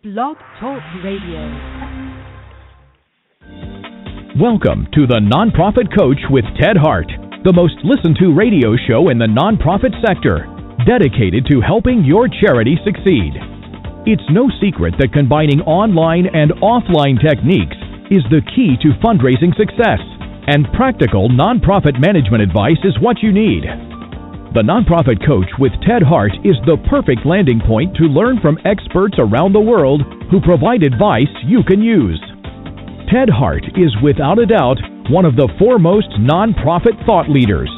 Blog Talk Radio. Welcome to the Nonprofit Coach with Ted Hart, the most listened to radio show in the nonprofit sector, dedicated to helping your charity succeed. It's no secret that combining online and offline techniques is the key to fundraising success, and practical nonprofit management advice is what you need. The Nonprofit Coach with Ted Hart is the perfect landing point to learn from experts around the world who provide advice you can use. Ted Hart is without a doubt one of the foremost nonprofit thought leaders.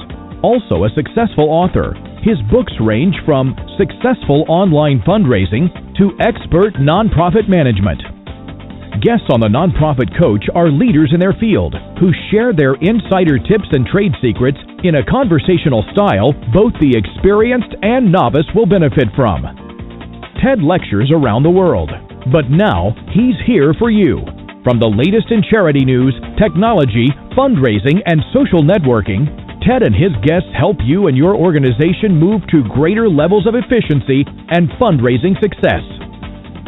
Also a successful author, his books range from successful online fundraising to expert nonprofit management. Guests on the Nonprofit Coach are leaders in their field who share their insider tips and trade secrets in a conversational style both the experienced and novice will benefit from. Ted lectures around the world, but now he's here for you. From the latest in charity news, technology, fundraising, and social networking, Ted and his guests help you and your organization move to greater levels of efficiency and fundraising success.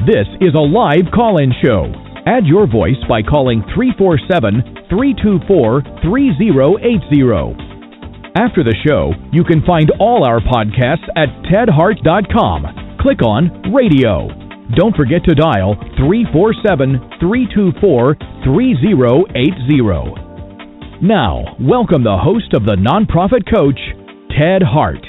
This is a live call-in show. Add your voice by calling 347-324-3080. After the show, you can find all our podcasts at tedhart.com. Click on Radio. Don't forget to dial 347-324-3080. Now, welcome the host of the Nonprofit Coach, Ted Hart.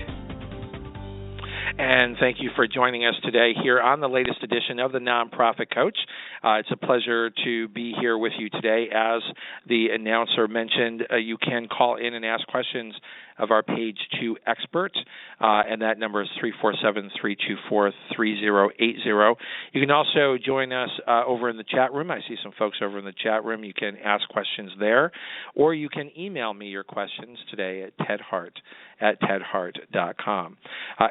And thank you for joining us today here on the latest edition of the Nonprofit Coach. It's a pleasure to be here with you today. As the announcer mentioned, you can call in and ask questions of our Page 2 expert, and that number is 347-324-3080. You can also join us over in the chat room. I see some folks over in the chat room. You can ask questions there, or you can email me your questions today at tedhart@tedhart.com.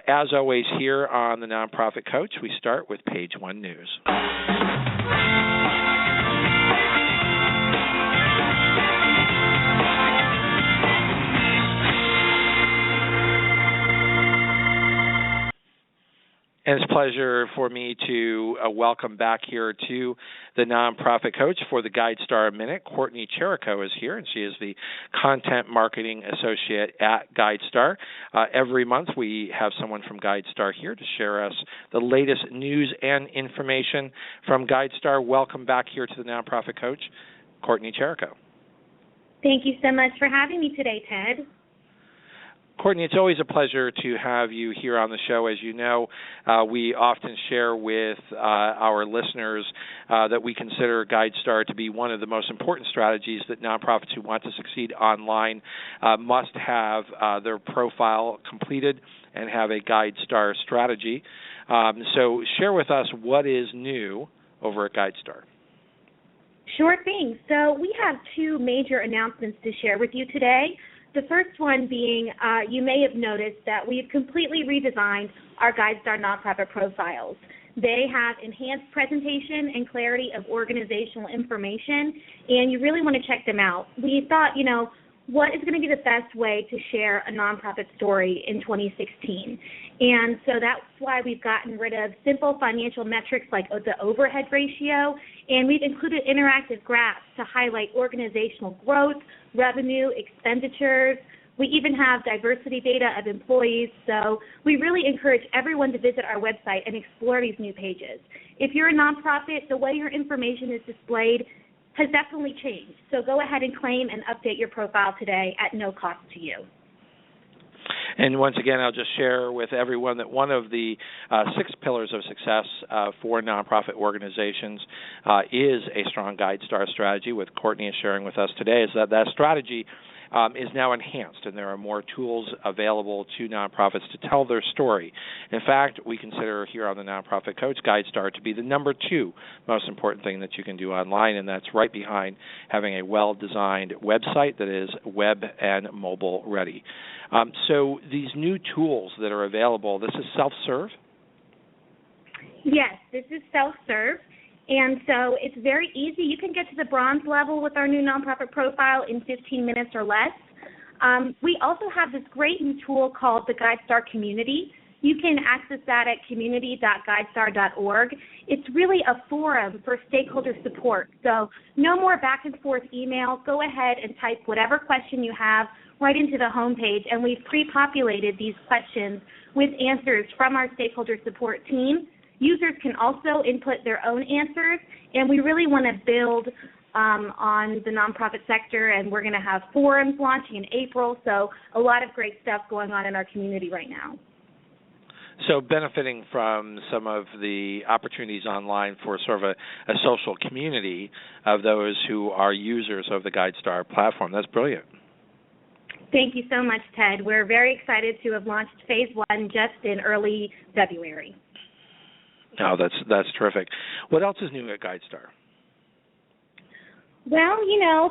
As always, here on the Nonprofit Coach, we start with Page 1 News. And it's a pleasure for me to welcome back here to the Nonprofit Coach for the GuideStar Minute. Courtney Cherico is here, and she is the Content Marketing Associate at GuideStar. Every month we have someone from GuideStar here to share us the latest news and information from GuideStar. Welcome back here to the Nonprofit Coach, Courtney Cherico. Thank you so much for having me today, Ted. Courtney, it's always a pleasure to have you here on the show. As you know, we often share with our listeners that we consider GuideStar to be one of the most important strategies that nonprofits who want to succeed online must have their profile completed and have a GuideStar strategy. So share with us what is new over at GuideStar. Sure thing. So we have two major announcements to share with you today. The first one being, you may have noticed that we've completely redesigned our GuideStar nonprofit profiles. They have enhanced presentation and clarity of organizational information, and you really want to check them out. We thought, what is going to be the best way to share a nonprofit story in 2016? And so that's why we've gotten rid of simple financial metrics like the overhead ratio, and we've included interactive graphs to highlight organizational growth, revenue, expenditures. We even have diversity data of employees, so we really encourage everyone to visit our website and explore these new pages. If you're a nonprofit, the way your information is displayed has definitely changed, so go ahead and claim and update your profile today at no cost to you. And once again, I'll just share with everyone that one of the 6 pillars of success for nonprofit organizations is a strong GuideStar strategy. What Courtney is sharing with us today is that strategy is now enhanced, and there are more tools available to nonprofits to tell their story. In fact, we consider here on the Nonprofit Coach GuideStar to be the number 2 most important thing that you can do online, and that's right behind having a well-designed website that is web and mobile ready. So these new tools that are available, this is self-serve? Yes, this is self-serve. And so it's very easy. You can get to the bronze level with our new nonprofit profile in 15 minutes or less. We also have this great new tool called the GuideStar Community. You can access that at community.guidestar.org. It's really a forum for stakeholder support. So no more back and forth email. Go ahead and type whatever question you have right into the homepage, and we've pre-populated these questions with answers from our stakeholder support team. Users can also input their own answers, and we really want to build on the nonprofit sector, and we're going to have forums launching in April, so a lot of great stuff going on in our community right now. So benefiting from some of the opportunities online for sort of a social community of those who are users of the GuideStar platform. That's brilliant. Thank you so much, Ted. We're very excited to have launched Phase 1 just in early February. Oh, that's terrific. What else is new at GuideStar? Well,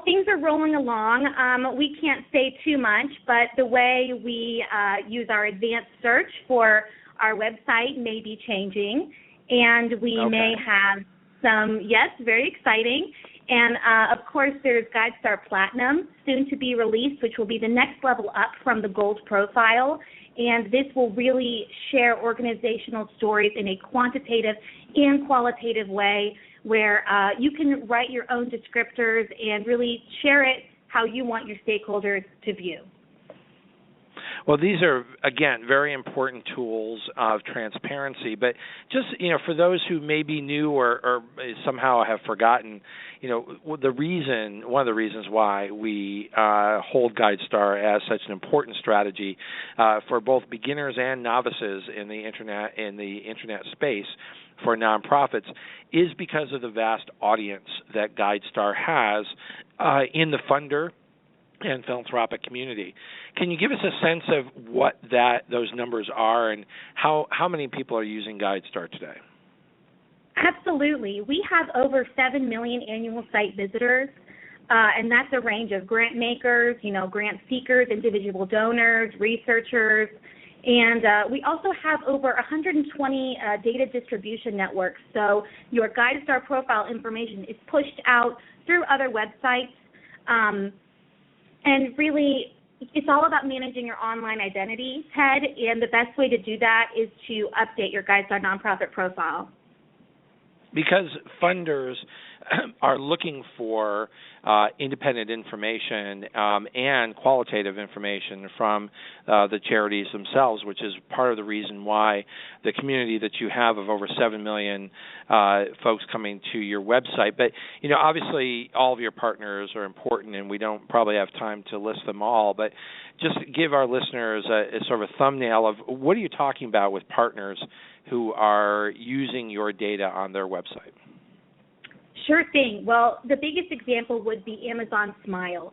things are rolling along. We can't say too much, but the way we use our advanced search for our website may be changing, and we may have some, very exciting. And, of course, there's GuideStar Platinum, soon to be released, which will be the next level up from the Gold profile. And this will really share organizational stories in a quantitative and qualitative way where you can write your own descriptors and really share it how you want your stakeholders to view. Well, these are, again, very important tools of transparency. But just, for those who may be new or somehow have forgotten, one of the reasons why we hold GuideStar as such an important strategy for both beginners and novices in the internet space for nonprofits is because of the vast audience that GuideStar has in the funder and philanthropic community. Can you give us a sense of what those numbers are and how many people are using GuideStar today? Absolutely. We have over 7 million annual site visitors, and that's a range of grant makers, grant seekers, individual donors, researchers, and we also have over 120 data distribution networks. So your GuideStar profile information is pushed out through other websites. And really, it's all about managing your online identity, Ted, and the best way to do that is to update your GuideStar nonprofit profile. Because funders are looking for independent information and qualitative information from the charities themselves, which is part of the reason why the community that you have of over 7 million folks coming to your website. But, obviously all of your partners are important, and we don't probably have time to list them all. But just give our listeners a sort of a thumbnail of what are you talking about with partners who are using your data on their website? Sure thing. Well, the biggest example would be Amazon Smile.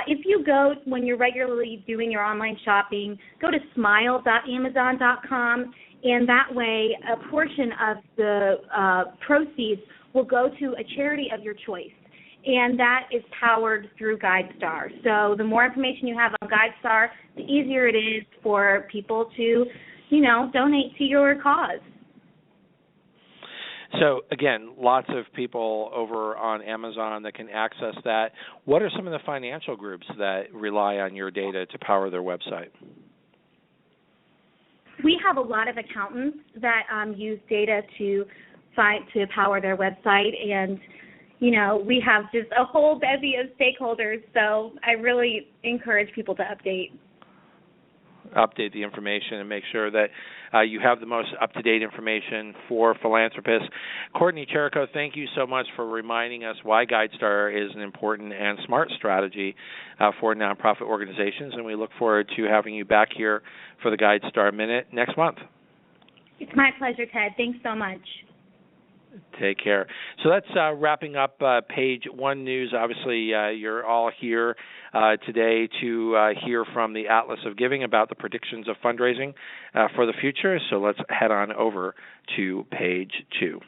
If you go, when you're regularly doing your online shopping, go to smile.amazon.com, and that way a portion of the proceeds will go to a charity of your choice, and that is powered through GuideStar. So the more information you have on GuideStar, the easier it is for people to, donate to your cause. So, again, lots of people over on Amazon that can access that. What are some of the financial groups that rely on your data to power their website? We have a lot of accountants that use data to power their website, and, we have just a whole bevy of stakeholders, so I really encourage people to update the information and make sure that you have the most up-to-date information for philanthropists. Courtney Cherico, thank you so much for reminding us why GuideStar is an important and smart strategy for nonprofit organizations, and we look forward to having you back here for the GuideStar Minute next month. It's my pleasure, Ted. Thanks so much. Take care. So that's wrapping up Page 1 News. Obviously, you're all here today to hear from the Atlas of Giving about the predictions of fundraising for the future. So let's head on over to Page 2.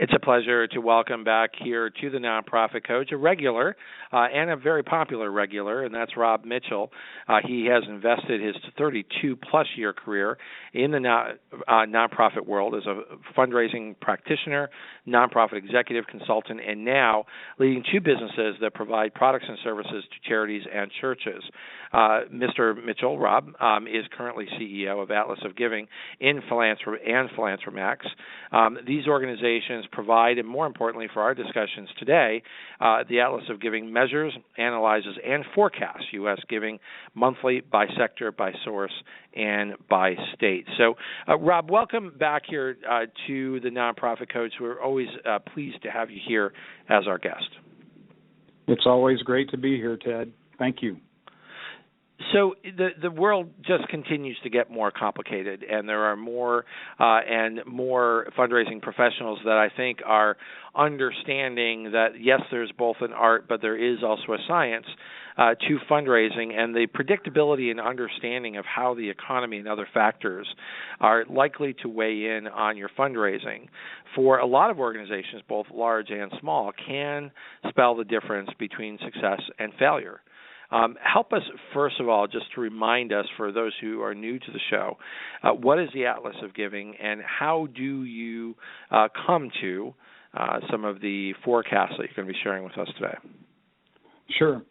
It's a pleasure to welcome back here to the Nonprofit Coach a regular and a very popular regular, and that's Rob Mitchell. He has invested his 32-plus year career in the nonprofit world as a fundraising practitioner, nonprofit executive consultant, and now leading two businesses that provide products and services to charities and churches. Mr. Mitchell, Rob, is currently CEO of Atlas of Giving and Philanthromax. These organizations provide, and more importantly for our discussions today, the Atlas of Giving measures, analyzes, and forecasts U.S. giving monthly by sector, by source, and by state. So, Rob, welcome back here to the Nonprofit Coach. We're always pleased to have you here as our guest. It's always great to be here, Ted. Thank you. So the world just continues to get more complicated, and there are more and more fundraising professionals that I think are understanding that, yes, there's both an art, but there is also a science to fundraising, and the predictability and understanding of how the economy and other factors are likely to weigh in on your fundraising for a lot of organizations, both large and small, can spell the difference between success and failure. Help us, first of all, just to remind us, for those who are new to the show, what is the Atlas of Giving, and how do you come to some of the forecasts that you're going to be sharing with us today? Sure.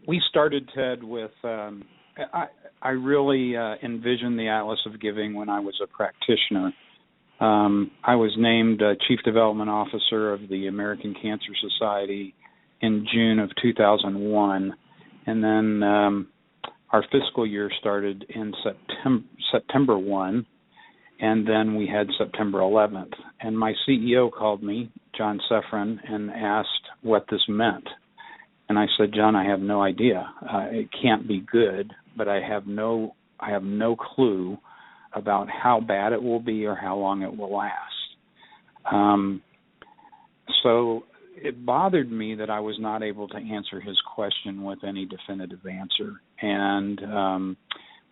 We started, Ted, with I really envisioned the Atlas of Giving when I was a practitioner. I was named Chief Development Officer of the American Cancer Society in June of 2001, and then our fiscal year started in September 1, and then we had September 11th. And my CEO called me, John Seffron, and asked what this meant. And I said, John, I have no idea. It can't be good, but I have no clue about how bad it will be or how long it will last. So it bothered me that I was not able to answer his question with any definitive answer. And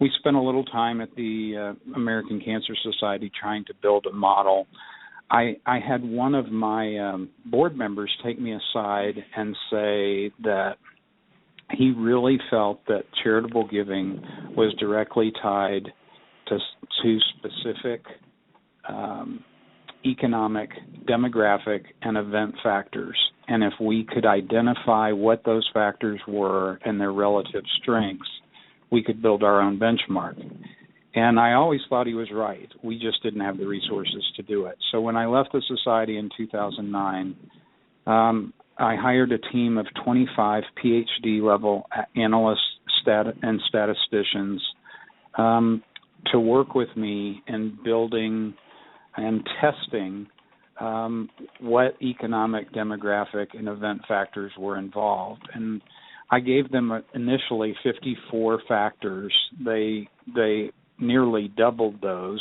we spent a little time at the American Cancer Society trying to build a model. I had one of my board members take me aside and say that he really felt that charitable giving was directly tied to specific economic, demographic, and event factors. And if we could identify what those factors were and their relative strengths, we could build our own benchmark. And I always thought he was right. We just didn't have the resources to do it. So when I left the society in 2009, I hired a team of 25 PhD-level analysts and statisticians to work with me in building and testing what economic, demographic, and event factors were involved. And I gave them initially 54 factors. They nearly doubled those.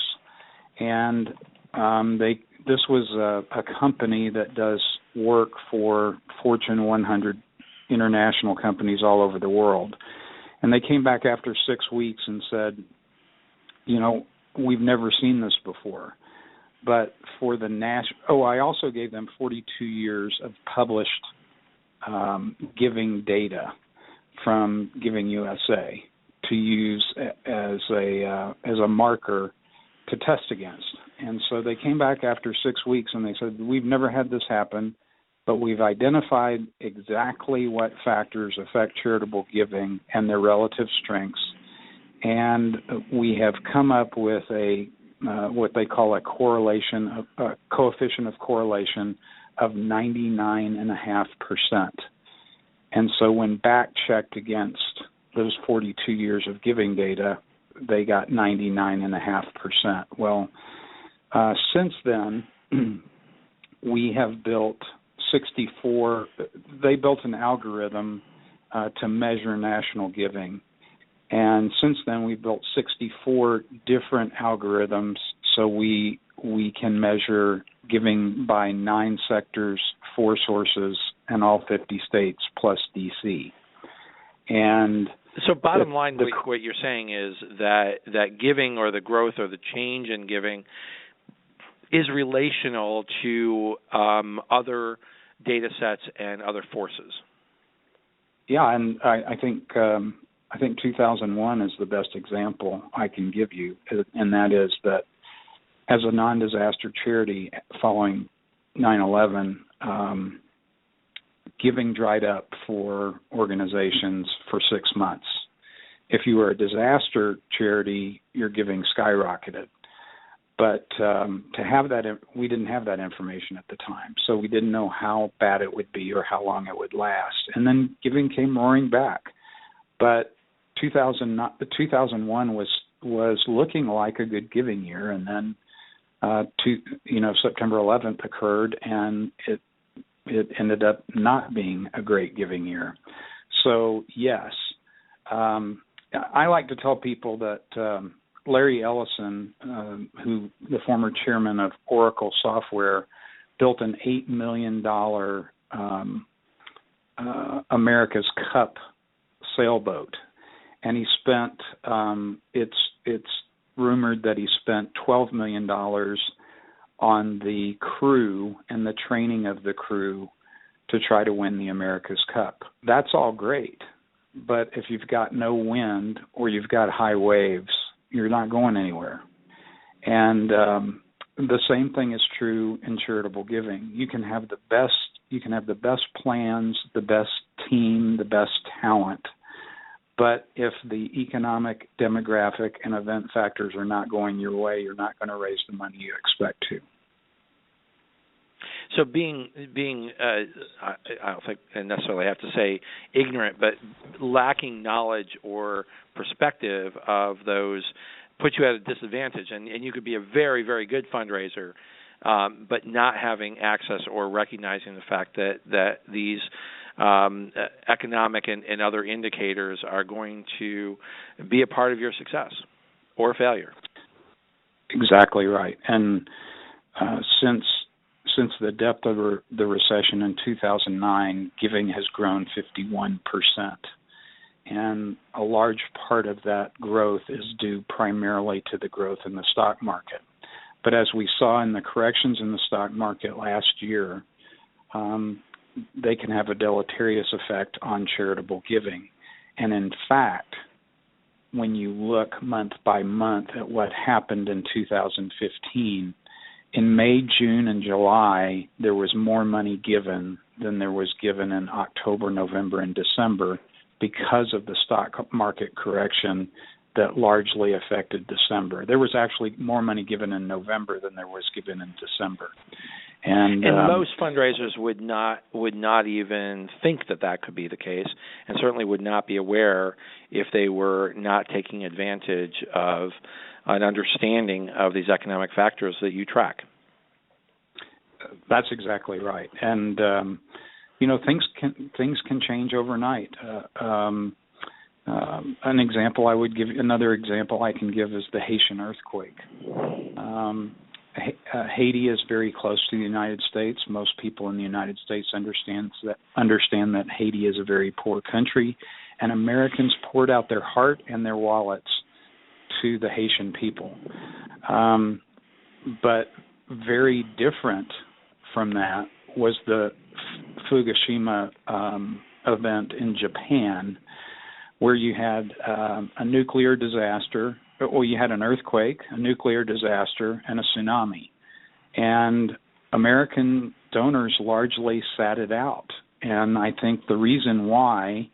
And this was a company that does work for Fortune 100 international companies all over the world. And they came back after 6 weeks and said, we've never seen this before. But for the I also gave them 42 years of published giving data from Giving USA to use as a marker to test against. And so they came back after 6 weeks and they said, we've never had this happen, but we've identified exactly what factors affect charitable giving and their relative strengths. And we have come up with what they call a coefficient of correlation of 99.5%. And so when back-checked against those 42 years of giving data, they got 99.5%. Well, since then, we have built 64. They built an algorithm to measure national giving. And since then, we've built 64 different algorithms so we can measure giving by 9 sectors, 4 sources, and all 50 states plus D.C. And so bottom line, what you're saying is that giving or the growth or the change in giving is relational to other data sets and other forces. Yeah, and I think 2001 is the best example I can give you, and that is that as a non-disaster charity following 9/11, giving dried up for organizations for 6 months. If you were a disaster charity, your giving skyrocketed. But to have that, we didn't have that information at the time, so we didn't know how bad it would be or how long it would last. And then giving came roaring back. But 2001 was looking like a good giving year, and then September 11th occurred, and it ended up not being a great giving year. So yes, I like to tell people that Larry Ellison, who the former chairman of Oracle Software, built an $8 million America's Cup sailboat, and he spent it's rumored that he spent $12 million on the crew and the training of the crew to try to win the America's Cup. That's all great, but if you've got no wind or you've got high waves, you're not going anywhere. And the same thing is true in charitable giving. You can have the best plans, the best team, the best talent, but if the economic, demographic, and event factors are not going your way, you're not going to raise the money you expect to. So being I don't think I necessarily have to say ignorant, but lacking knowledge or perspective of those puts you at a disadvantage. And you could be a very, very good fundraiser, but not having access or recognizing the fact that these economic and other indicators are going to be a part of your success or failure. Exactly right. And since the depth of the recession in 2009, giving has grown 51%. And a large part of that growth is due primarily to the growth in the stock market. But as we saw in the corrections in the stock market last year, they can have a deleterious effect on charitable giving. And in fact, when you look month by month at what happened in 2015, in May, June, and July, there was more money given than there was given in October, November, and December because of the stock market correction that largely affected December. There was actually more money given in November than there was given in December. And most fundraisers would not even think that could be the case, and certainly would not be aware if they were not taking advantage of an understanding of these economic factors that you track. That's exactly right, and things can change overnight. Another example I can give is the Haitian earthquake. Haiti is very close to the United States. Most people in the United States understand that Haiti is a very poor country, and Americans poured out their heart and their wallets to the Haitian people. But very different from that was the Fukushima event in Japan, where you had a nuclear disaster, or you had an earthquake, a nuclear disaster, and a tsunami. And American donors largely sat it out. And I think the reason why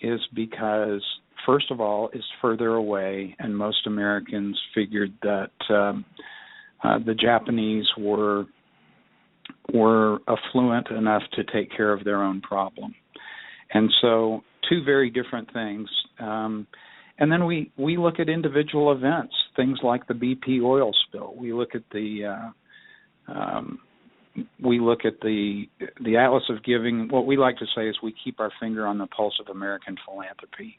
is because, first of all, it's further away, and most Americans figured that the Japanese were affluent enough to take care of their own problem. And so two very different things. And then we look at individual events, things like the BP oil spill. We look at the Atlas of Giving. What we like to say is we keep our finger on the pulse of American philanthropy,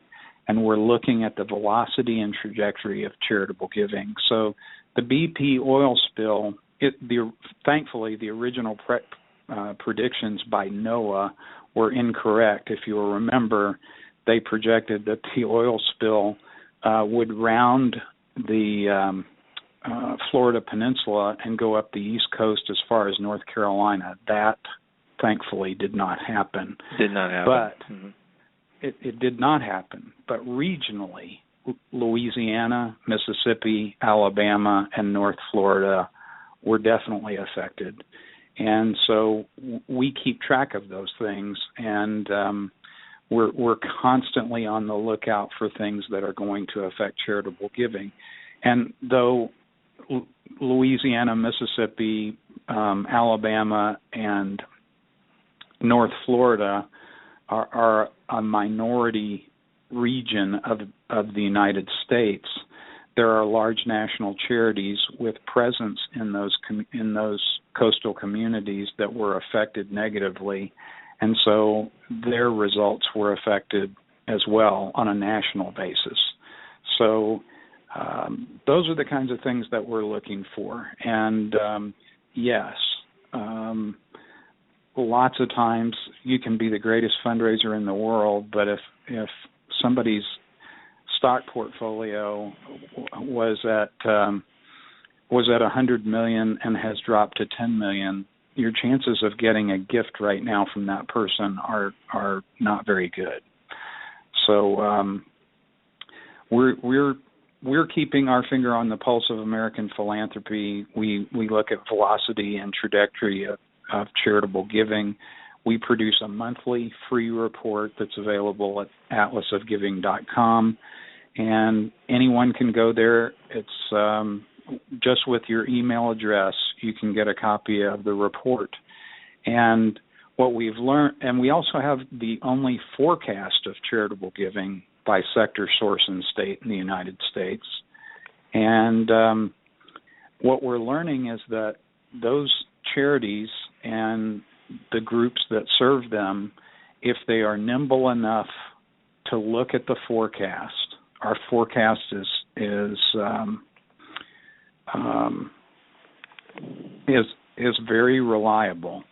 and we're looking at the velocity and trajectory of charitable giving. So the BP oil spill, thankfully the original predictions by NOAA were incorrect. If you will remember, they projected that the oil spill would round the Florida Peninsula and go up the East Coast as far as North Carolina. That, thankfully, did not happen. Did not happen. But it did not happen. But regionally, Louisiana, Mississippi, Alabama, and North Florida were definitely affected. And so we keep track of those things, and we're constantly on the lookout for things that are going to affect charitable giving. And though Louisiana, Mississippi, Alabama, and North Florida are a minority region of the United States, there are large national charities with presence in those coastal communities that were affected negatively, and so their results were affected as well on a national basis. So those are the kinds of things that we're looking for. And yes, lots of times you can be the greatest fundraiser in the world, but if somebody's stock portfolio was at $100 million and has dropped to $10 million, your chances of getting a gift right now from that person are not very good. So we're keeping our finger on the pulse of American philanthropy. We look at velocity and trajectory of charitable giving. We produce a monthly free report that's available at atlasofgiving.com, and anyone can go there. It's just with your email address, you can get a copy of the report. And what we've learned, and we also have the only forecast of charitable giving by sector, source, and state in the United States. And what we're learning is that those charities and the groups that serve them, if they are nimble enough to look at the forecast, our forecast is very reliable.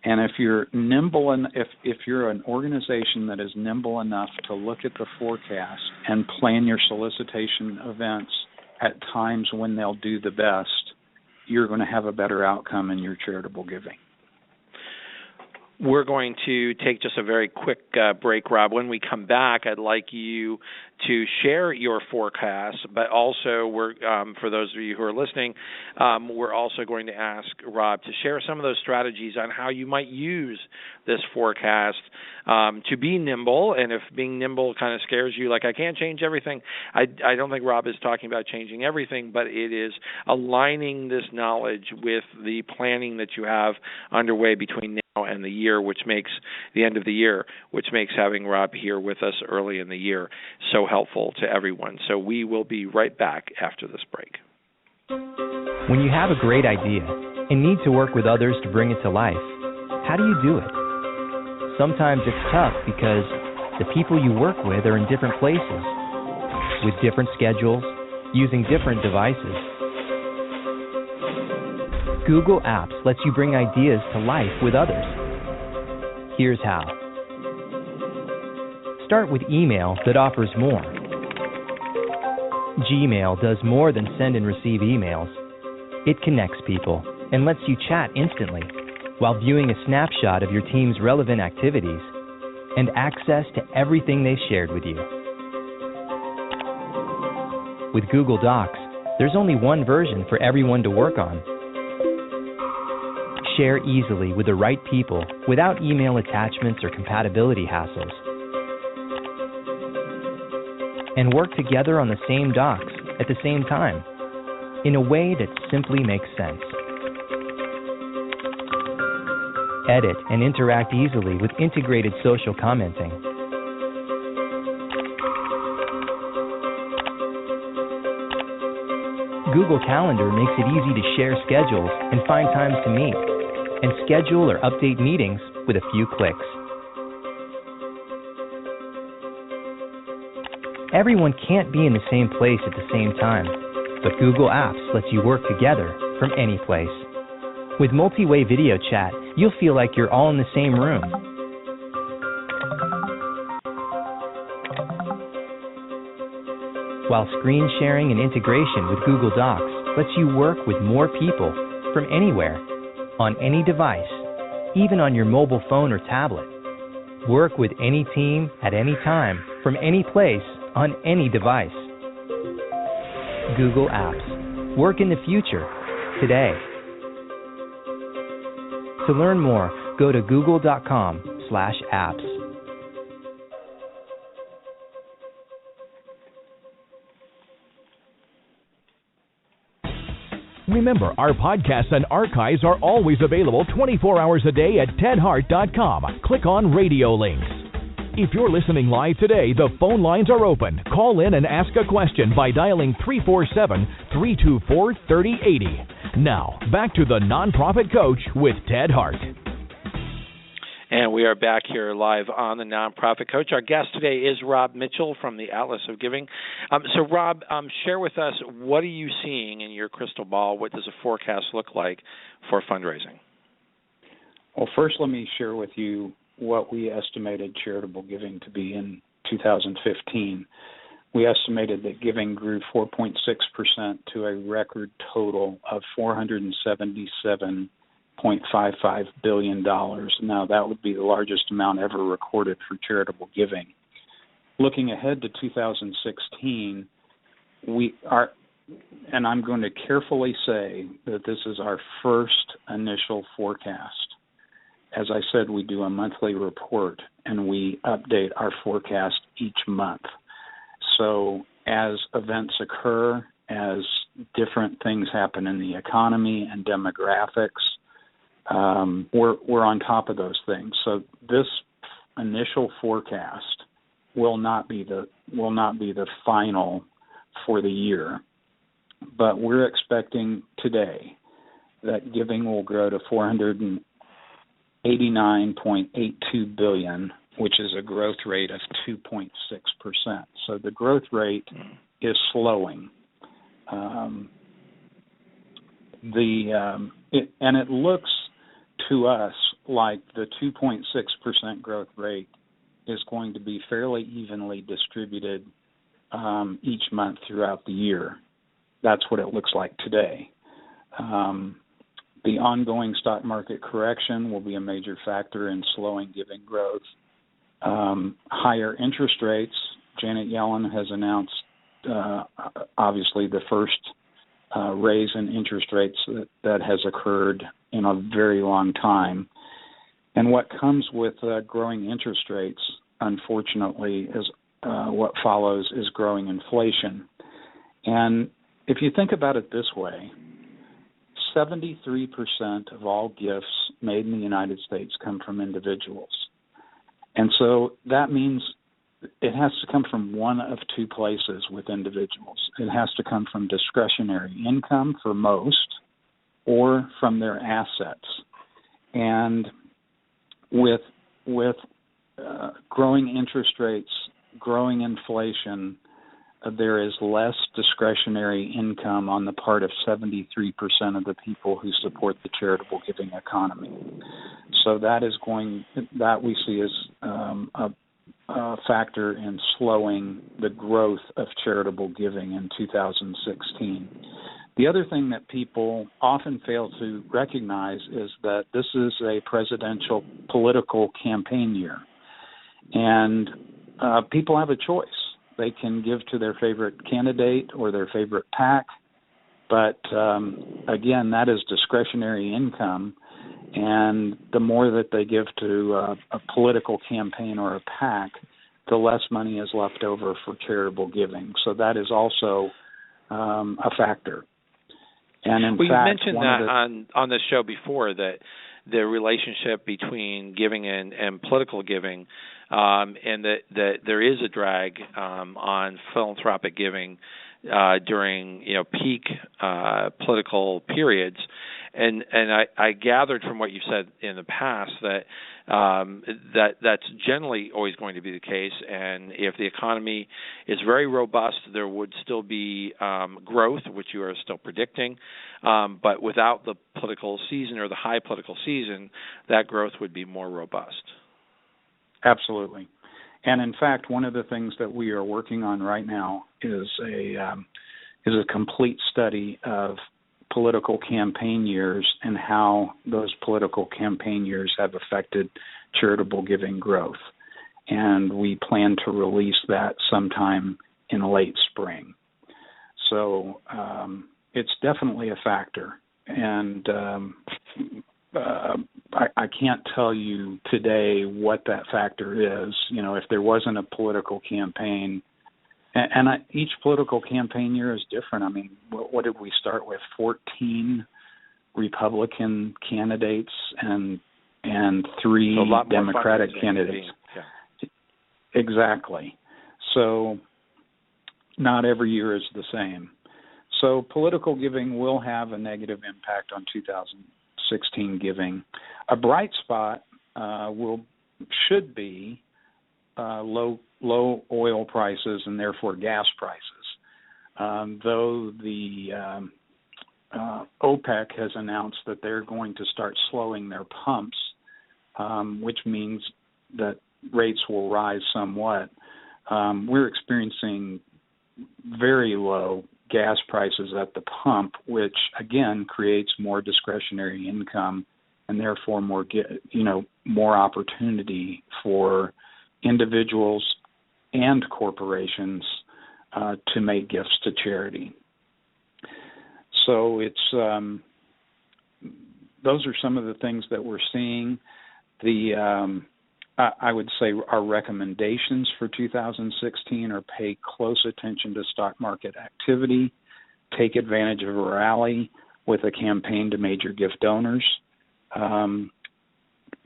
And if you're nimble, and if you're an organization that is nimble enough to look at the forecast and plan your solicitation events at times when they'll do the best, you're going to have a better outcome in your charitable giving. We're going to take just a very quick break, Rob. When we come back, I'd like you to share your forecast, but also we're for those of you who are listening, we're also going to ask Rob to share some of those strategies on how you might use this forecast to be nimble. And if being nimble kind of scares you, like I can't change everything, I don't think Rob is talking about changing everything, but it is aligning this knowledge with the planning that you have underway between now and the year, which makes the end of the year, which makes having Rob here with us early in the year so helpful to everyone. So we will be right back after this break. When you have a great idea and need to work with others to bring it to life, how do you do it? Sometimes it's tough because the people you work with are in different places, with different schedules, using different devices. Google Apps lets you bring ideas to life with others. Here's how. Start with email that offers more. Gmail does more than send and receive emails. It connects people and lets you chat instantly while viewing a snapshot of your team's relevant activities and access to everything they shared with you. With Google Docs, there's only one version for everyone to work on. Share easily with the right people without email attachments or compatibility hassles. And work together on the same docs at the same time in a way that simply makes sense. Edit and interact easily with integrated social commenting. Google Calendar makes it easy to share schedules and find times to meet, and schedule or update meetings with a few clicks. Everyone can't be in the same place at the same time, but Google Apps lets you work together from any place. With multi-way video chat, you'll feel like you're all in the same room. While screen sharing and integration with Google Docs lets you work with more people from anywhere, on any device, even on your mobile phone or tablet. Work with any team at any time, from any place, on any device. Google Apps. Work in the future, today. To learn more, go to google.com/apps. Remember, our podcasts and archives are always available 24 hours a day at tedhart.com. Click on radio links. If you're listening live today, the phone lines are open. Call in and ask a question by dialing 347-324-3080. Now, back to the Nonprofit Coach with Ted Hart. And we are back here live on the Nonprofit Coach. Our guest today is Rob Mitchell from the Atlas of Giving. So, Rob, share with us, what are you seeing in your crystal ball? What does a forecast look like for fundraising? Well, first let me share with you what we estimated charitable giving to be in 2015. We estimated that giving grew 4.6% to a record total of $477.55 billion. Now, that would be the largest amount ever recorded for charitable giving. Looking ahead to 2016, and I'm going to carefully say that this is our first initial forecast. As I said, we do a monthly report, and we update our forecast each month. So as events occur, as different things happen in the economy and demographics, we're on top of those things. So this initial forecast will not be the final for the year, but we're expecting today that giving will grow to $489.82 billion, which is a growth rate of 2.6%. So the growth rate is slowing. It looks to us like the 2.6% growth rate is going to be fairly evenly distributed each month throughout the year. That's what it looks like today. The ongoing stock market correction will be a major factor in slowing giving growth. Higher interest rates. Janet Yellen has announced, obviously, the first raise in interest rates that has occurred in a very long time. And what comes with growing interest rates, unfortunately, is what follows is growing inflation. And if you think about it this way, 73% of all gifts made in the United States come from individuals. And so that means it has to come from one of two places with individuals. It has to come from discretionary income for most, or from their assets. And with growing interest rates, growing inflation, there is less discretionary income on the part of 73% of the people who support the charitable giving economy. So that we see as a factor in slowing the growth of charitable giving in 2016. The other thing that people often fail to recognize is that this is a presidential political campaign year, and people have a choice. They can give to their favorite candidate or their favorite PAC, but again, that is discretionary income, and the more that they give to a political campaign or a PAC, the less money is left over for charitable giving. So that is also a factor. And in fact, you mentioned that on this show before, that the relationship between giving and political giving, and that there is a drag on philanthropic giving during peak political periods, and I gathered from what you said in the past that that's generally always going to be the case, and if the economy is very robust, there would still be growth, which you are still predicting, but without the political season or the high political season, that growth would be more robust. Absolutely. And in fact, one of the things that we are working on right now is is a complete study of political campaign years and how those political campaign years have affected charitable giving growth. And we plan to release that sometime in late spring. So it's definitely a factor. And I can't tell you today what that factor is. You know, if there wasn't a political campaign, and each political campaign year is different. I mean, what did we start with? 14 Republican candidates and 3 Democratic candidates. Yeah. Exactly. So not every year is the same. So political giving will have a negative impact on 2016 giving. A bright spot should be low oil prices and therefore gas prices. Though the OPEC has announced that they're going to start slowing their pumps, which means that rates will rise somewhat. We're experiencing very low gas prices at the pump, which again creates more discretionary income and therefore more opportunity for individuals and corporations to make gifts to charity. So it's those are some of the things that we're seeing. I would say our recommendations for 2016 are pay close attention to stock market activity, take advantage of a rally with a campaign to major gift donors, reconnect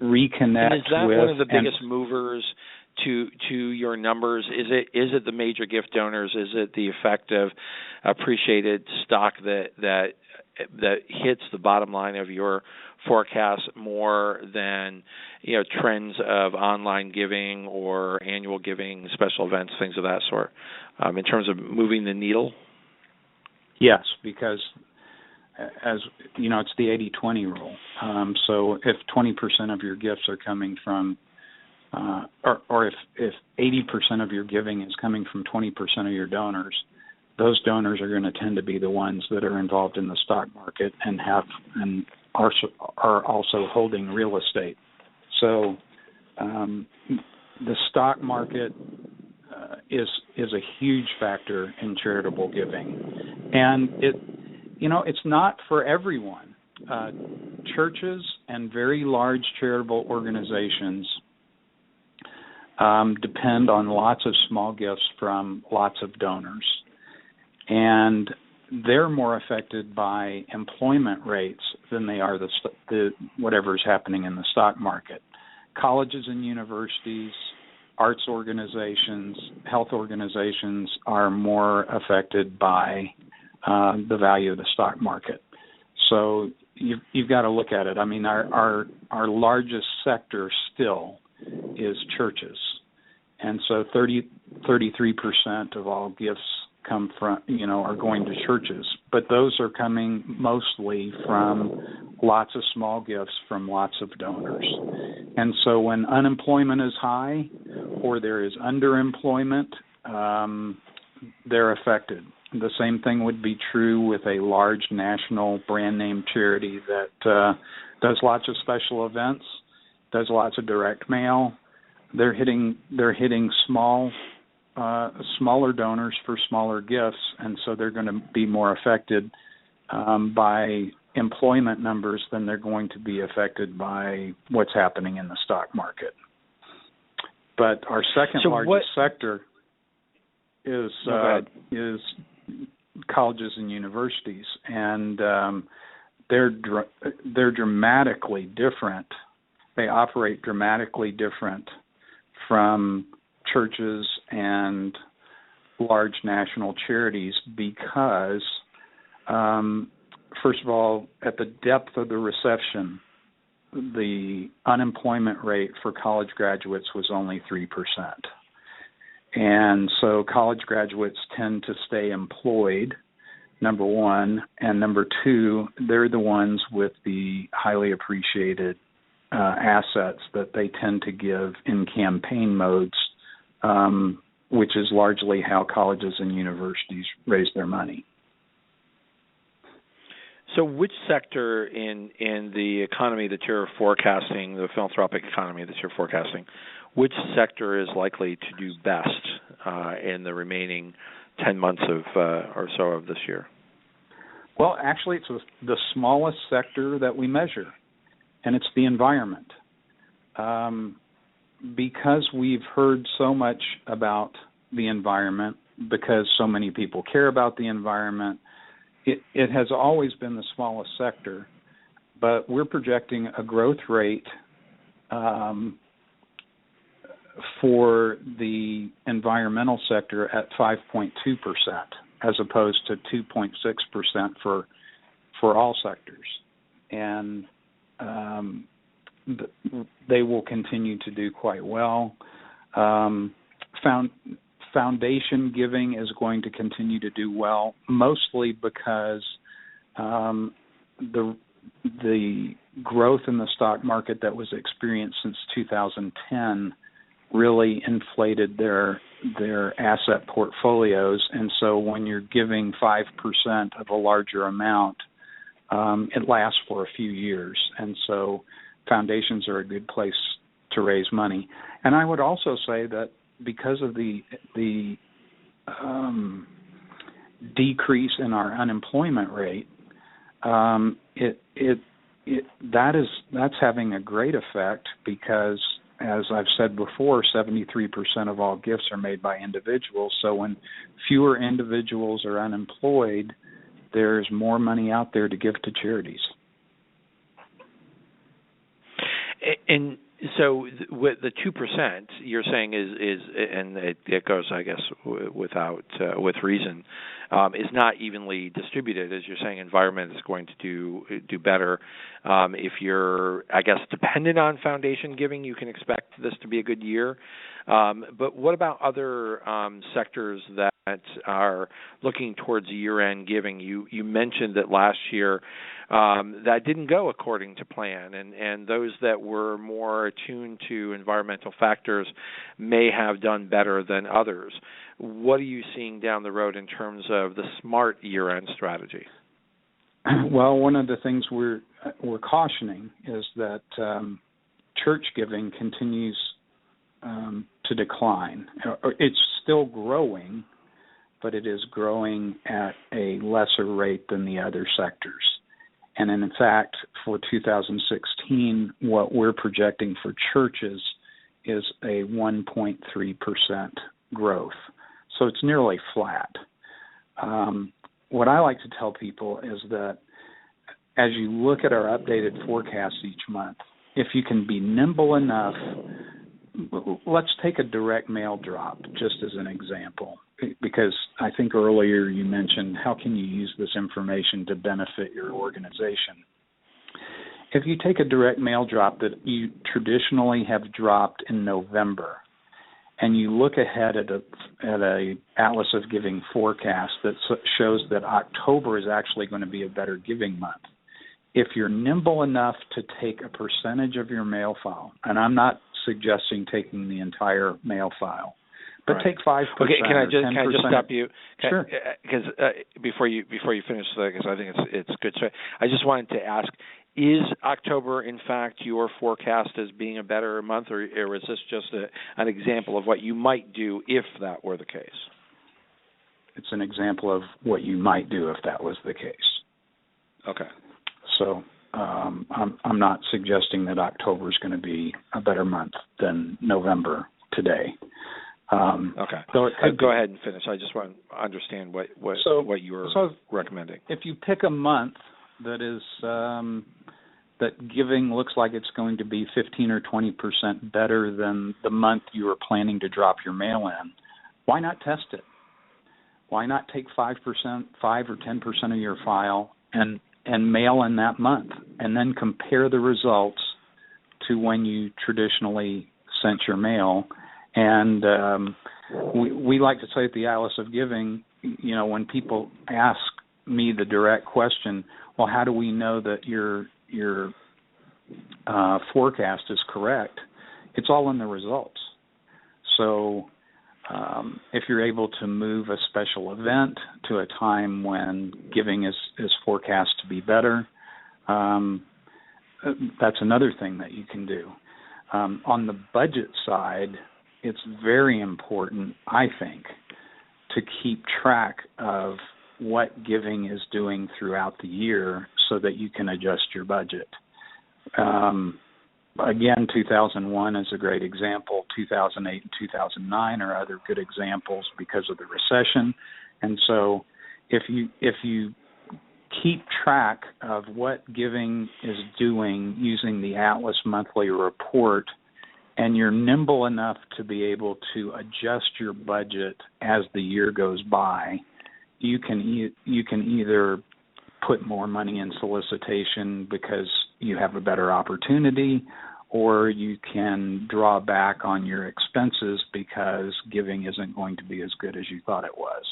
and is that with one of the biggest movers to your numbers? Is it the major gift donors? Is it the effect of appreciated stock that hits the bottom line of your forecast more than trends of online giving or annual giving, special events, things of that sort, in terms of moving the needle? Yes, because as you know, it's the 80-20 rule. So if 20% of your gifts are coming from or if 80% of your giving is coming from 20% of your donors, those donors are going to tend to be the ones that are involved in the stock market and are also holding real estate. So the stock market is a huge factor in charitable giving, and it's not for everyone. Churches and very large charitable organizations depend on lots of small gifts from lots of donors, and they're more affected by employment rates than they are the whatever's happening in the stock market. Colleges and universities, arts organizations, health organizations are more affected by the value of the stock market. So you've got to look at it. I mean, our largest sector still is churches, and so 33% of all gifts come from are going to churches, but those are coming mostly from lots of small gifts from lots of donors. And so when unemployment is high or there is underemployment, they're affected. The same thing would be true with a large national brand name charity that does lots of special events, does lots of direct mail. They're hitting smaller donors for smaller gifts, and so they're going to be more affected by employment numbers than they're going to be affected by what's happening in the stock market. But our second largest sector is colleges and universities, and they're dramatically different. They operate dramatically different from churches and large national charities because, first of all, at the depth of the recession, the unemployment rate for college graduates was only 3%. And so college graduates tend to stay employed, number one, and number two, they're the ones with the highly appreciated assets that they tend to give in campaign modes, which is largely how colleges and universities raise their money. So which sector in the economy that you're forecasting, the philanthropic economy that you're forecasting, which sector is likely to do best in the remaining 10 months of or so of this year? Well, actually, it's the smallest sector that we measure, and it's the environment. Because we've heard so much about the environment, because so many people care about the environment, it has always been the smallest sector, but we're projecting a growth rate for the environmental sector at 5.2%, as opposed to 2.6% for all sectors. And they will continue to do quite well. Foundation giving is going to continue to do well, mostly because the growth in the stock market that was experienced since 2010 really inflated their asset portfolios, and so when you're giving 5% of a larger amount, it lasts for a few years, and so foundations are a good place to raise money. And I would also say that because of the decrease in our unemployment rate, that's having a great effect, because, as I've said before, 73% of all gifts are made by individuals. So when fewer individuals are unemployed, there's more money out there to give to charities. And so with the 2%, you're saying is and it goes, I guess, with reason, is not evenly distributed. As you're saying, environment is going to do better. If you're, I guess, dependent on foundation giving, you can expect this to be a good year. But what about other sectors that are looking towards year-end giving? You mentioned that last year that didn't go according to plan, and those that were more attuned to environmental factors may have done better than others. What are you seeing down the road in terms of the smart year-end strategy? Well, one of the things we're cautioning is that church giving continues to decline. It's still growing, but it is growing at a lesser rate than the other sectors. And in fact, for 2016, what we're projecting for churches is a 1.3% growth. So it's nearly flat. What I like to tell people is that as you look at our updated forecasts each month, if you can be nimble enough, let's take a direct mail drop just as an example, because I think earlier you mentioned how can you use this information to benefit your organization. If you take a direct mail drop that you traditionally have dropped in November, and you look ahead at a Atlas of Giving forecast that shows that October is actually going to be a better giving month, if you're nimble enough to take a percentage of your mail file, and I'm not suggesting taking the entire mail file, but right. Take 5%. Okay, can I just stop you? Sure. Because before you finish, because I think it's good. So I just wanted to ask: is October, in fact, your forecast as being a better month, or is this just an example of what you might do if that were the case? It's an example of what you might do if that was the case. Okay. So I'm not suggesting that October is going to be a better month than November today. Okay. So go ahead and finish. I just want to understand what you were recommending. If you pick a month that is that giving looks like it's going to be 15 or 20% better than the month you were planning to drop your mail in, why not test it? Why not take 5% or 10% of your file and mail in that month, and then compare the results to when you traditionally sent your mail? And we like to say at the Atlas of Giving, when people ask me the direct question, well, how do we know that your forecast is correct? It's all in the results. So if you're able to move a special event to a time when giving is forecast to be better, that's another thing that you can do. On the budget side, it's very important, I think, to keep track of what giving is doing throughout the year so that you can adjust your budget. Again, 2001 is a great example. 2008 and 2009 are other good examples because of the recession. And so if you keep track of what giving is doing using the Atlas monthly report, and you're nimble enough to be able to adjust your budget as the year goes by, you can either put more money in solicitation because you have a better opportunity, or you can draw back on your expenses because giving isn't going to be as good as you thought it was.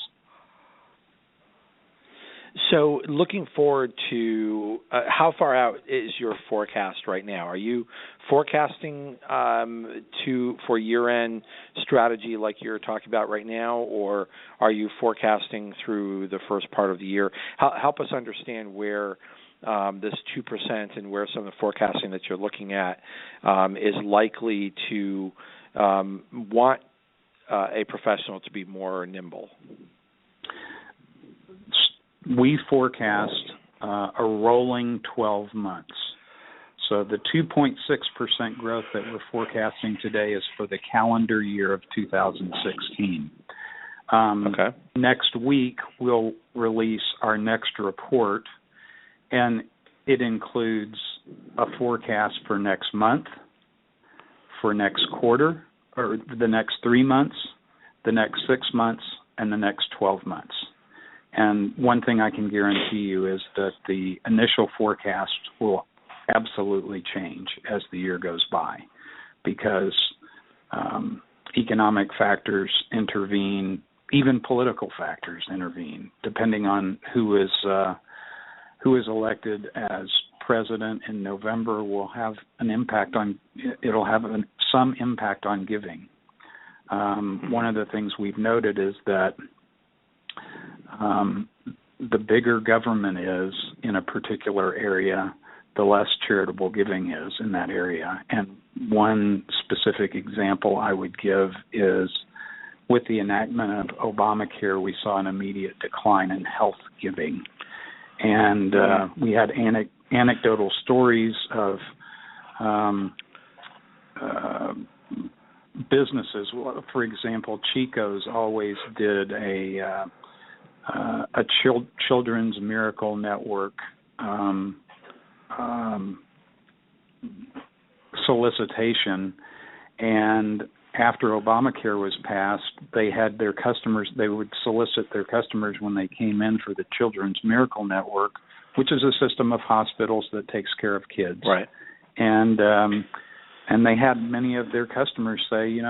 So looking forward to how far out is your forecast right now? Are you forecasting for year-end strategy like you're talking about right now, or are you forecasting through the first part of the year? Help us understand where this 2% and where some of the forecasting that you're looking at is likely to want a professional to be more nimble. We forecast a rolling 12 months. So the 2.6% growth that we're forecasting today is for the calendar year of 2016. Okay. Next week, we'll release our next report, and it includes a forecast for next month, for next quarter, or the next 3 months, the next 6 months, and the next 12 months. And one thing I can guarantee you is that the initial forecast will absolutely change as the year goes by, because economic factors intervene, even political factors intervene, depending on who is elected as president in November will have an impact on. It'll have some impact on giving. One of the things we've noted is that the bigger government is in a particular area, the less charitable giving is in that area. And one specific example I would give is with the enactment of Obamacare, we saw an immediate decline in health giving. And we had anecdotal stories of businesses. For example, Chico's always did a Children's Miracle Network solicitation, and after Obamacare was passed, they had their customers, they would solicit their customers when they came in for the Children's Miracle Network, which is a system of hospitals that takes care of kids. Right. And they had many of their customers say,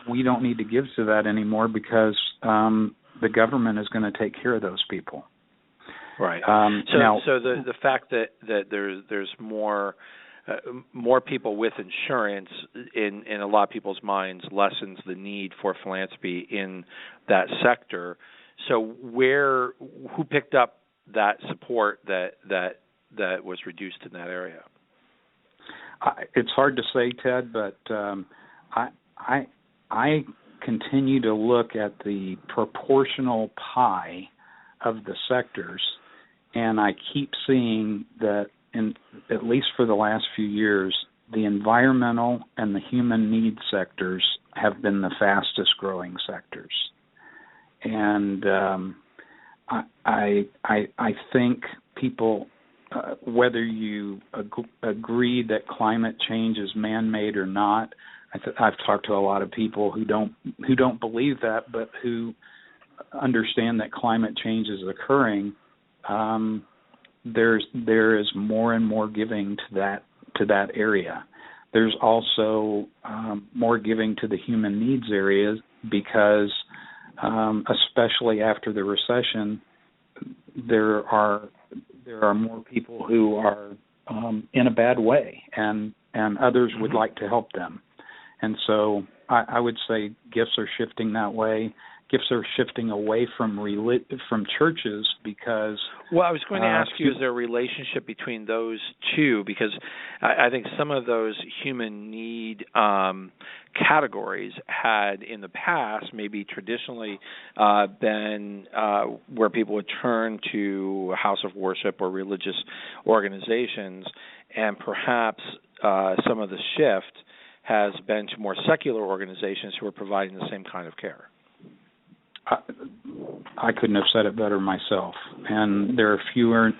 we don't need to give to that anymore because the government is going to take care of those people. Right. So the fact that there's more people with insurance in a lot of people's minds lessens the need for philanthropy in that sector. So who picked up that support that was reduced in that area? It's hard to say, Ted, but I continue to look at the proportional pie of the sectors, and I keep seeing that, at least for the last few years, the environmental and the human needs sectors have been the fastest growing sectors. And I think people, whether you agree that climate change is man-made or not, I've talked to a lot of people who don't believe that, but who understand that climate change is occurring. There is more and more giving to that area. There's also more giving to the human needs areas because, especially after the recession, there are more people who are in a bad way, and others would like to help them. And so I would say gifts are shifting that way. Gifts are shifting away from churches because... Well, I was going to ask you, is there a relationship between those two? Because I think some of those human need categories had in the past maybe traditionally been where people would turn to a house of worship or religious organizations, and perhaps some of the shift has been to more secular organizations who are providing the same kind of care. I couldn't have said it better myself. And there are fewer,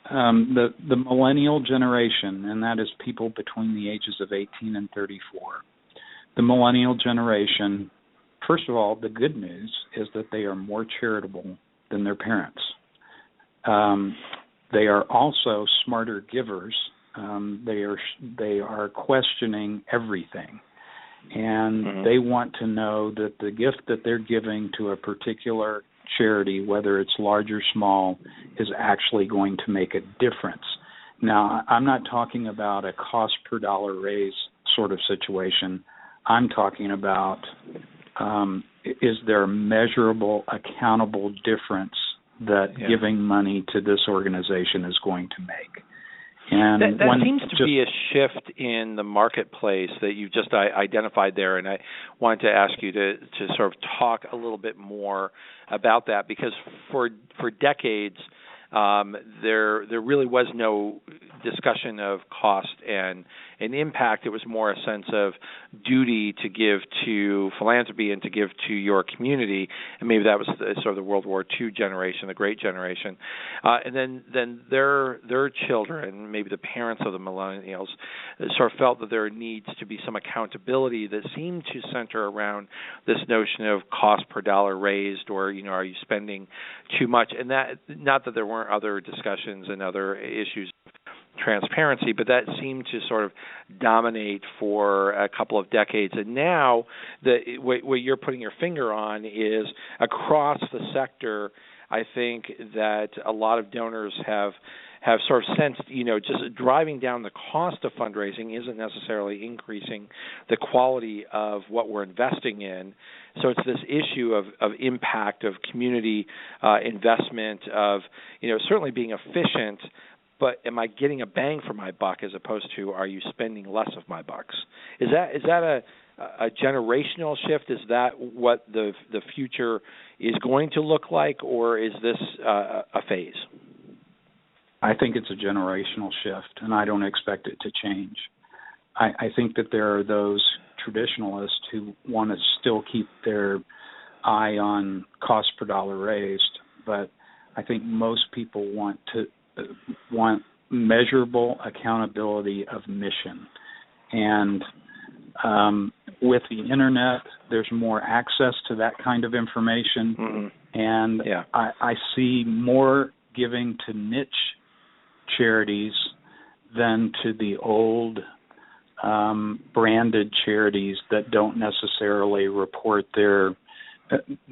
the millennial generation, and that is people between the ages of 18 and 34. The millennial generation, first of all, the good news is that they are more charitable than their parents. They are also smarter givers. They are questioning everything. And they want to know that the gift that they're giving to a particular charity, whether it's large or small, is actually going to make a difference. Now, I'm not talking about a cost per dollar raise sort of situation. I'm talking about is there a measurable, accountable difference that giving money to this organization is going to make. And that seems to be a shift in the marketplace that you just identified there, and I wanted to ask you to sort of talk a little bit more about that, because for decades there really was no discussion of cost and impact. It was more a sense of duty to give to philanthropy and to give to your community, and maybe that was sort of the World War II generation, the Great Generation, and then their children, maybe the parents of the millennials, sort of felt that there needs to be some accountability that seemed to center around this notion of cost per dollar raised, or are you spending too much? And that, not that there weren't other discussions and other issues of transparency, but that seemed to sort of dominate for a couple of decades. And now what you're putting your finger on is across the sector, I think that a lot of donors have sort of sensed, just driving down the cost of fundraising isn't necessarily increasing the quality of what we're investing in. So it's this issue of impact, of community investment, of certainly being efficient, but am I getting a bang for my buck as opposed to are you spending less of my bucks? Is that a generational shift? Is that what the future is going to look like, or is this a phase? I think it's a generational shift, and I don't expect it to change. I think that there are those traditionalists who want to still keep their eye on cost per dollar raised, but I think most people want measurable accountability of mission. And with the internet, there's more access to that kind of information, and I see more giving to niche charities than to the old branded charities that don't necessarily report their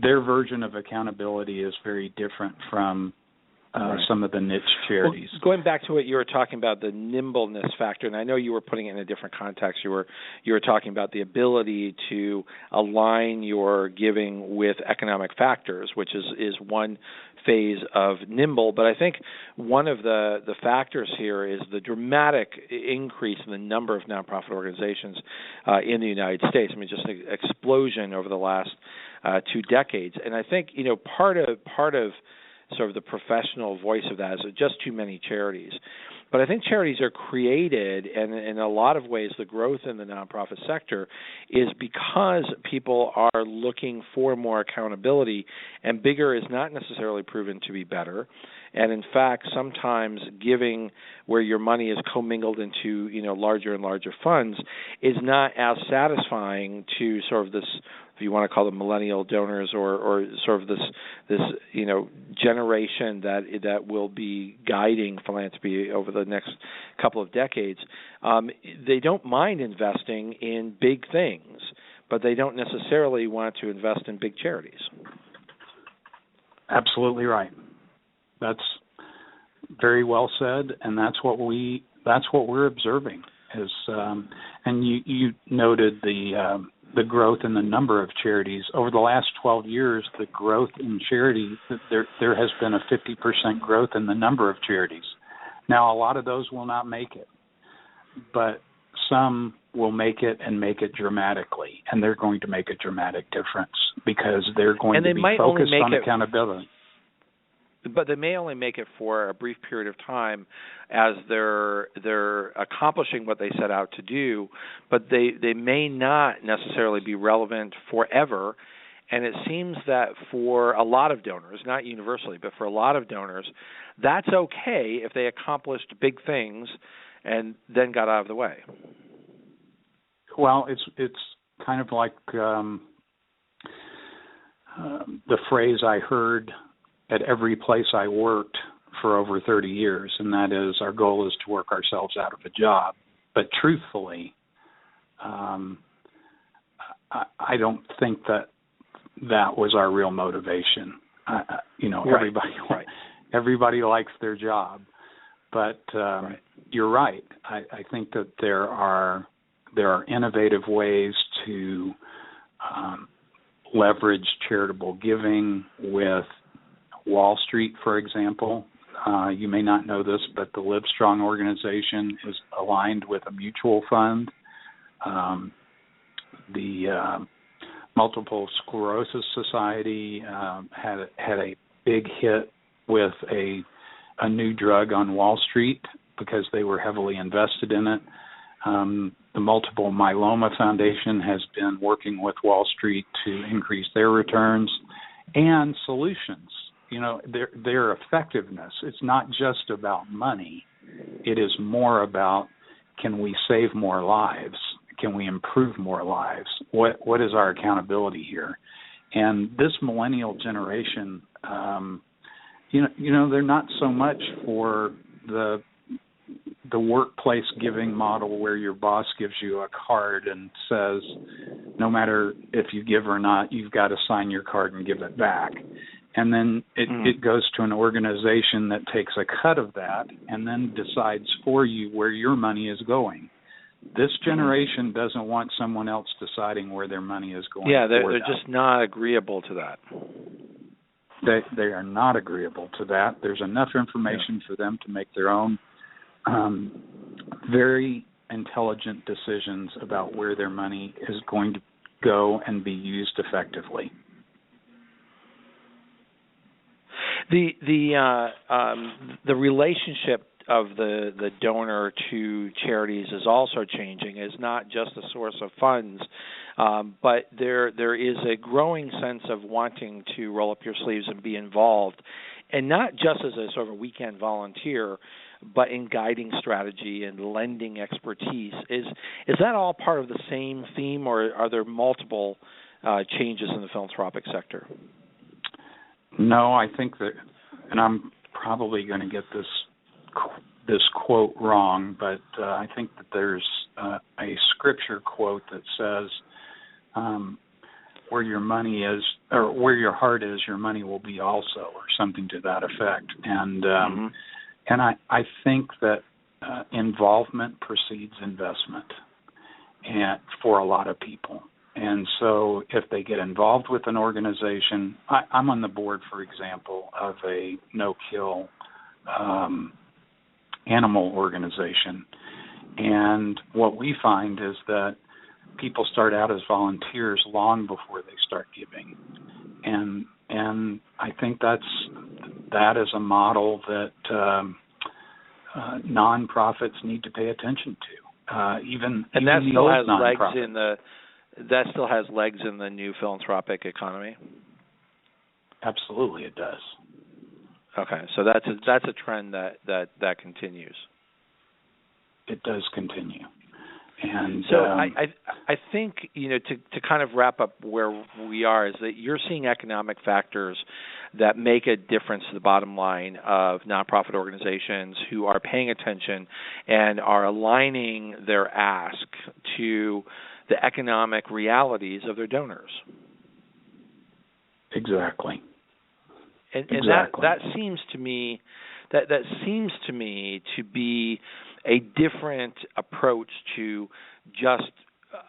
version of accountability is very different from some of the niche charities. Well, going back to what you were talking about, the nimbleness factor, and I know you were putting it in a different context. You were talking about the ability to align your giving with economic factors, which is one phase of nimble. But I think one of the factors here is the dramatic increase in the number of nonprofit organizations in the United States. I mean, just an explosion over the last 2 decades. And I think part of sort of the professional voice of that is just too many charities. But I think charities are created, and in a lot of ways the growth in the nonprofit sector is because people are looking for more accountability, and bigger is not necessarily proven to be better. And in fact, sometimes giving where your money is commingled into larger and larger funds is not as satisfying to sort of this, if you want to call them millennial donors, or sort of this generation that will be guiding philanthropy over the next couple of decades. They don't mind investing in big things, but they don't necessarily want to invest in big charities. Absolutely right. That's very well said, and that's what we're observing. And you noted the the growth in the number of charities. Over the last 12 years, the growth in charities, there has been a 50% growth in the number of charities. Now, a lot of those will not make it, but some will make it and make it dramatically, and they're going to make a dramatic difference because they're going to be focused on accountability. But they may only make it for a brief period of time as they're accomplishing what they set out to do, but they may not necessarily be relevant forever. And it seems that for a lot of donors, not universally, but for a lot of donors, that's okay if they accomplished big things and then got out of the way. Well, it's kind of like the phrase I heard at every place I worked for over 30 years, and that is our goal is to work ourselves out of a job. But truthfully, I don't think that was our real motivation. Everybody likes their job, but you're right. I think that there are innovative ways to leverage charitable giving with Wall Street, for example. You may not know this, but the Livestrong organization is aligned with a mutual fund. The Multiple Sclerosis Society had a big hit with a new drug on Wall Street because they were heavily invested in it. The Multiple Myeloma Foundation has been working with Wall Street to increase their returns and solutions. Their effectiveness. It's not just about money. It is more about, can we save more lives? Can we improve more lives? What is our accountability here? And this millennial generation, they're not so much for the workplace giving model where your boss gives you a card and says, no matter if you give or not, you've got to sign your card and give it back. And then it goes to an organization that takes a cut of that and then decides for you where your money is going. This generation doesn't want someone else deciding where their money is going. Yeah, they're just not agreeable to that. They are not agreeable to that. There's enough information for them to make their own very intelligent decisions about where their money is going to go and be used effectively. The relationship of the donor to charities is also changing. It's not just a source of funds, but there is a growing sense of wanting to roll up your sleeves and be involved, and not just as a sort of a weekend volunteer, but in guiding strategy and lending expertise. Is that all part of the same theme, or are there multiple changes in the philanthropic sector? No, I think that, and I'm probably going to get this quote wrong, but I think that there's a scripture quote that says, where your money is, or where your heart is, your money will be also, or something to that effect. And and I think that involvement precedes investment, and for a lot of people. And so if they get involved with an organization, I'm on the board, for example, of a no-kill animal organization. And what we find is that people start out as volunteers long before they start giving. And I think that is a model that nonprofits need to pay attention to. Even that even still the has old legs nonprofits. That still has legs in the new philanthropic economy? Absolutely, it does. Okay, so that's a trend that continues. It does continue. And so I think, to kind of wrap up where we are, is that you're seeing economic factors that make a difference to the bottom line of nonprofit organizations who are paying attention and are aligning their ask to the economic realities of their donors. Exactly. And exactly. that seems to me to be a different approach to just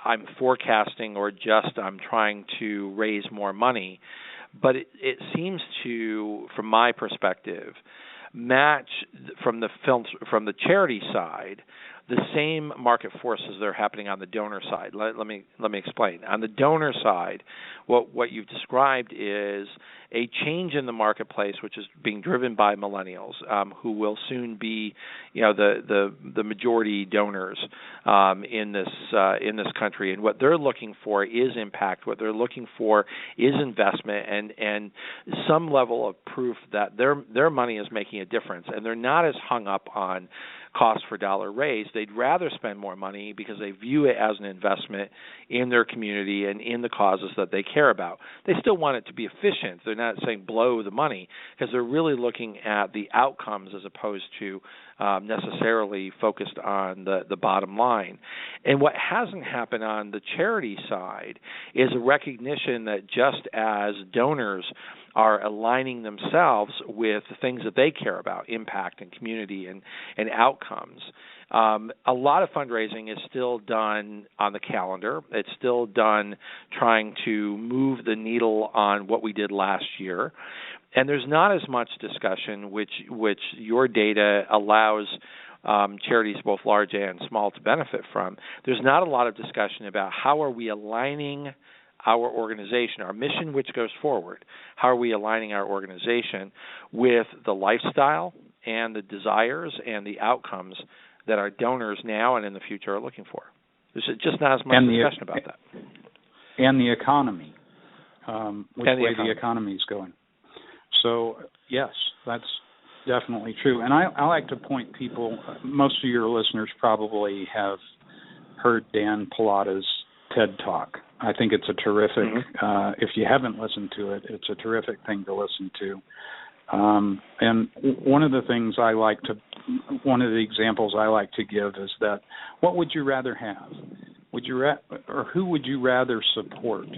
I'm forecasting or just I'm trying to raise more money. But it seems to, from my perspective, match from the charity side the same market forces that are happening on the donor side. Let me explain. On the donor side, what you've described is a change in the marketplace, which is being driven by millennials, who will soon be, the majority donors in this country. And what they're looking for is impact. What they're looking for is investment and some level of proof that their money is making a difference. And they're not as hung up on cost per dollar raised. They'd rather spend more money because they view it as an investment in their community and in the causes that they care about. They still want it to be efficient. They're not saying blow the money because they're really looking at the outcomes as opposed to necessarily focused on the bottom line. And what hasn't happened on the charity side is a recognition that just as donors are aligning themselves with the things that they care about, impact and community and outcomes. A lot of fundraising is still done on the calendar. It's still done trying to move the needle on what we did last year. And there's not as much discussion, which your data allows charities both large and small to benefit from. There's not a lot of discussion about how are we aligning our organization, our mission which goes forward, how are we aligning our organization with the lifestyle and the desires and the outcomes that our donors now and in the future are looking for. There's just not as much discussion about that. And the economy, which way the economy is going. So, yes, that's definitely true. And I like to point people, most of your listeners probably have heard Dan Pallotta's TED Talk. I think it's a terrific, if you haven't listened to it, it's a terrific thing to listen to. And one of the examples I like to give is that what would you rather have? Who would you rather support?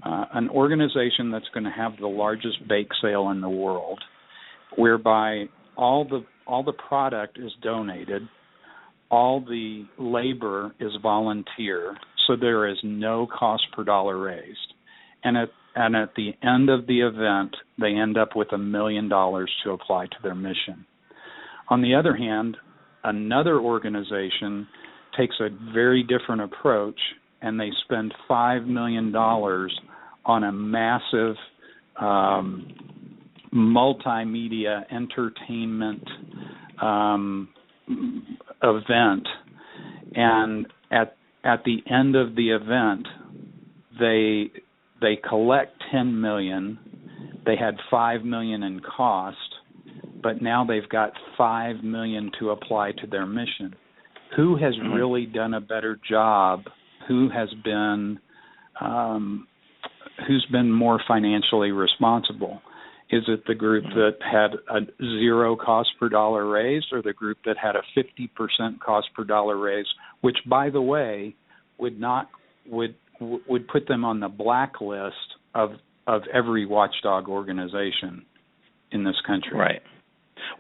An organization that's going to have the largest bake sale in the world, whereby all the product is donated, all the labor is volunteer, so there is no cost per dollar raised. And at the end of the event, they end up with $1 million to apply to their mission. On the other hand, another organization takes a very different approach, and they spend $5 million on a massive multimedia entertainment event. And at the end of the event, they collect $10 million. They had $5 million in cost, but now they've got $5 million to apply to their mission. Who has really done a better job? Who's been more financially responsible? Is it the group that had a zero cost per dollar raised, or the group that had a 50% cost per dollar raise, which, by the way, would put them on the blacklist of every watchdog organization in this country? Right.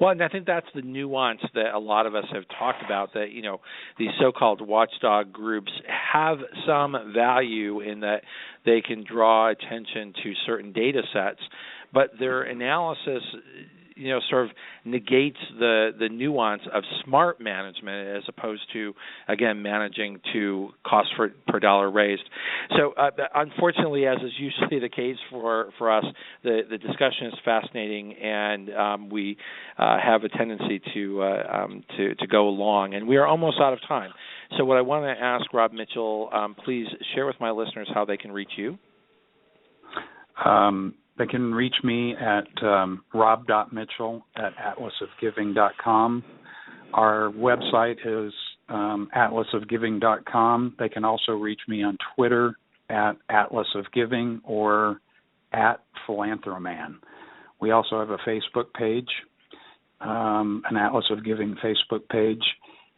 Well, and I think that's the nuance that a lot of us have talked about, that, these so-called watchdog groups have some value in that they can draw attention to certain data sets, but their analysis, sort of negates the nuance of smart management as opposed to, again, managing to cost per dollar raised. So, unfortunately, as is usually the case for us, the discussion is fascinating, and we have a tendency to go along, and we are almost out of time. So, what I want to ask Rob Mitchell, please share with my listeners how they can reach you. They can reach me at rob.mitchell@atlasofgiving.com. Our website is atlasofgiving.com. They can also reach me on Twitter at Atlas of Giving or at Philanthroman. We also have a Facebook page, an Atlas of Giving Facebook page.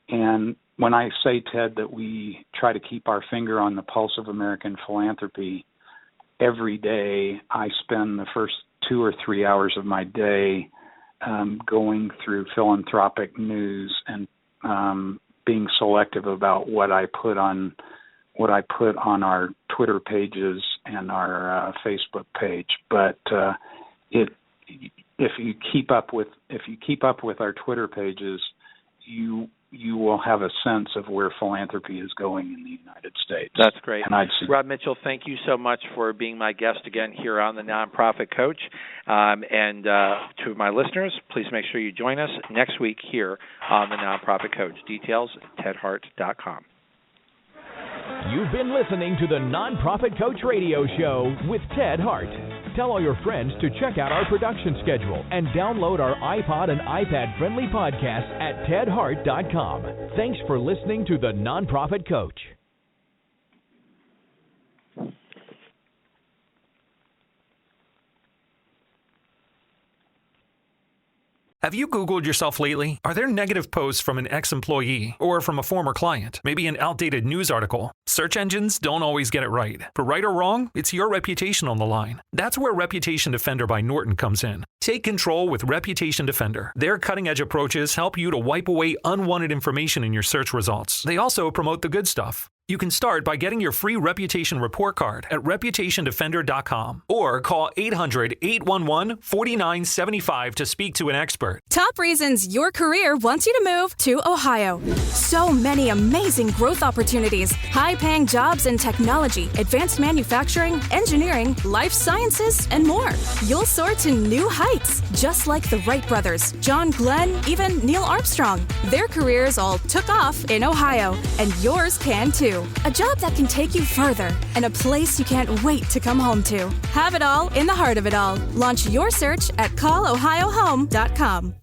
And when I say, Ted, that we try to keep our finger on the pulse of American philanthropy, every day I spend the first 2 or 3 hours of my day going through philanthropic news and being selective about what I put on what I put on our Twitter pages and our Facebook page. But if you keep up with our Twitter pages, you will have a sense of where philanthropy is going in the United States. That's great. And Rob Mitchell, thank you so much for being my guest again here on the Nonprofit Coach. And to my listeners, please make sure you join us next week here on the Nonprofit Coach. Details at tedhart.com. You've been listening to the Nonprofit Coach Radio Show with Ted Hart. Tell all your friends to check out our production schedule and download our iPod and iPad-friendly podcast at tedhart.com. Thanks for listening to the Nonprofit Coach. Have you Googled yourself lately? Are there negative posts from an ex-employee or from a former client? Maybe an outdated news article? Search engines don't always get it right. But right or wrong, it's your reputation on the line. That's where Reputation Defender by Norton comes in. Take control with Reputation Defender. Their cutting-edge approaches help you to wipe away unwanted information in your search results. They also promote the good stuff. You can start by getting your free reputation report card at reputationdefender.com or call 800-811-4975 to speak to an expert. Top reasons your career wants you to move to Ohio. So many amazing growth opportunities, high-paying jobs in technology, advanced manufacturing, engineering, life sciences, and more. You'll soar to new heights, just like the Wright brothers, John Glenn, even Neil Armstrong. Their careers all took off in Ohio, and yours can too. A job that can take you further and a place you can't wait to come home to. Have it all in the heart of it all. Launch your search at callohiohome.com.